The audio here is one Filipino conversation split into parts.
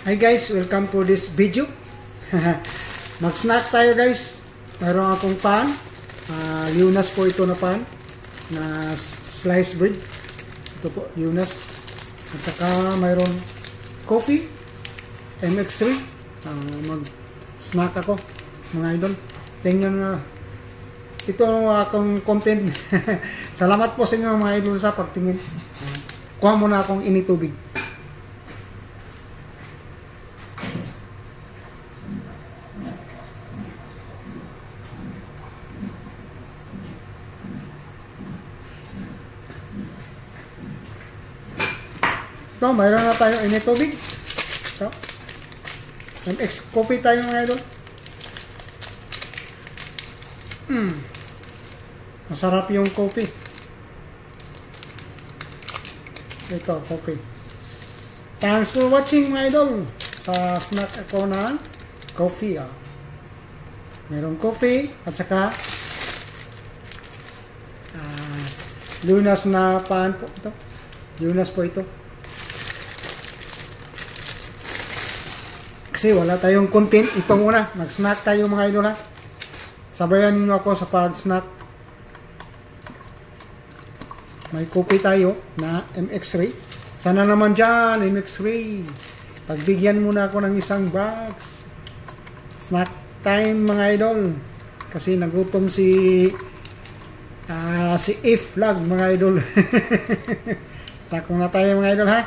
Hi guys, welcome to this video. Mag-snack tayo guys. Mayroon akong pan. Lunas po ito na pan. Na sliced bread. Ito po, Lunas. At saka mayroon coffee. MX3. Mag-snack ako, mga idol. Tingnan na. Ito ang akong content. Salamat po sa inyo mga idol sa pagtingin. Kuha muna akong initubig. Ito, mayroon na tayo initubig. Ito. MX coffee tayo mga idol. Masarap yung coffee. Ito, coffee. Thanks for watching mga idol. Sa snack ako na coffee. Mayroong coffee at saka Lunas na pan po ito. Lunas po ito. Kasi wala tayong content. Ito muna. Mag-snack tayo mga idol ha. Sabayan niyo ako sa pag-snack. May coffee tayo na MX3. Sana naman dyan, MX3. Pagbigyan muna ako ng isang box. Snack time mga idol. Kasi nagutom si If Vlog mga idol. Snack muna tayo mga idol ha.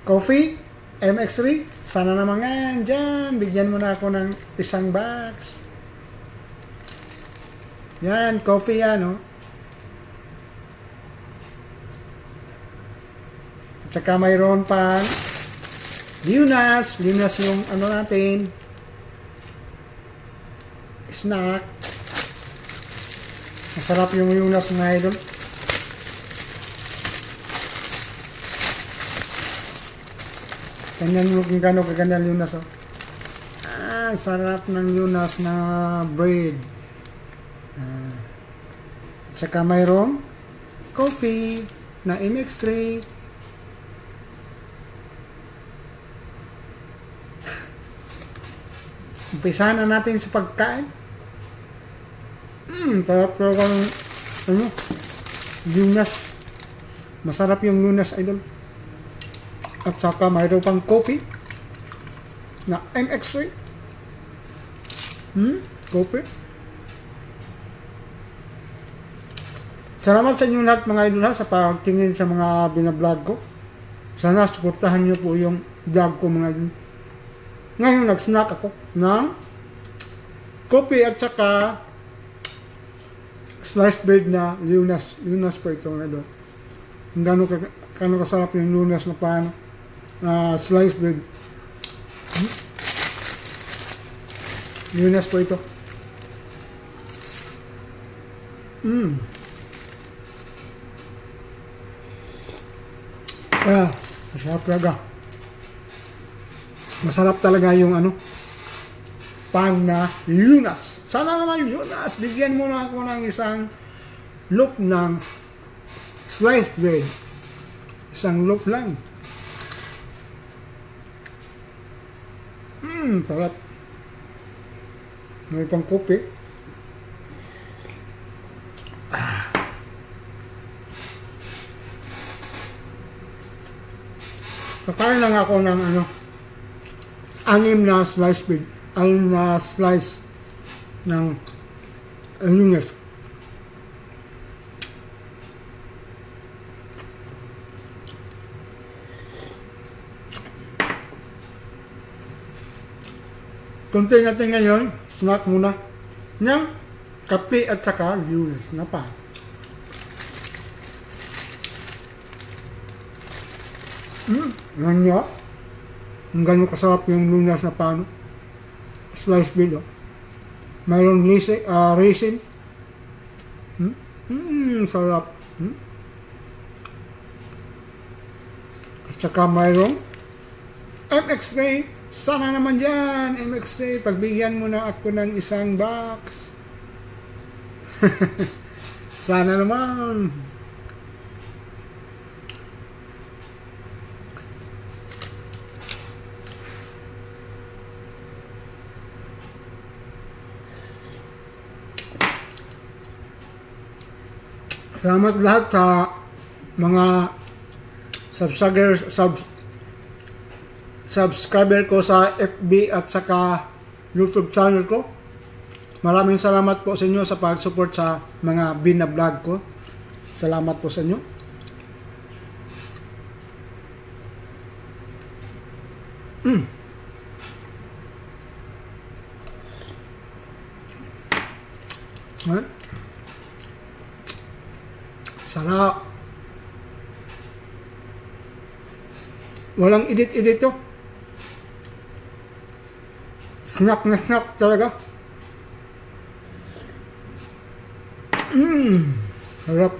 Coffee, MX3. Sana naman nga dyan. Bigyan mo na ako ng isang box. Yan, coffee yan, no? At saka mayroon pa Lunas. Lunas yung ano natin. Snack. Masarap yung Lunas mga idol. Ganyan mo kung gano'n kaganda Lunas, oh. Sarap ng Lunas na bread. At saka mayroong coffee na MX3. Umpisahan na natin sa pagkain. Sarap ko ng Lunas. Masarap yung Lunas idol. At saka mayroon pang coffee na MX3. Coffee. Salamat sa inyo lahat mga idol ha, sa pagtingin sa mga binablog ko. Sana suportahan nyo po yung vlog ko mga idol. Ngayon nag-snack ako ng coffee at saka sliced bread na Lunas. Lunas po ito mga idol. Gano'n kasarap yung Lunas na paano. Sliced bread. Lunas po ito. Masarap talaga. Masarap talaga yung pan na Lunas. Sana naman Lunas, bigyan mo na ako ng isang loaf ng sliced bread. Isang loaf lang. Sarap. May pang kopi. Kakain lang ako ng anim na slice bread. Anim na slice ng Lunas. Kunti natin ngayon, snack muna ng kape at saka Lunas na pa. Yan nga. Ang gano'n kasarap yung Lunas na paano. Slice bread, oh. Mayroon raisin. Sarap. At saka mayroon MX3. Sana naman dyan, MX3. Pagbigyan mo na ako ng isang box. Sana naman. Salamat lahat sa mga subscriber ko sa FB at saka YouTube channel ko. Maraming salamat po sa inyo sa pag-support sa mga binablog ko. Salamat po sa inyo. Sarap. Walang edit-edit to. Snack na snack talaga. Sarap.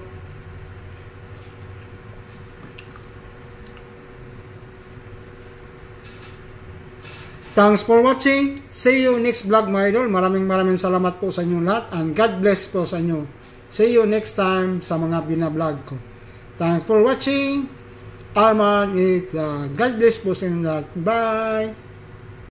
Thanks for watching. See you next vlog, my idol. Maraming salamat po sa inyong lahat and God bless po sa inyo. See you next time sa mga binablog ko. Thanks for watching. Arman, God bless po sa inyong lahat. Bye!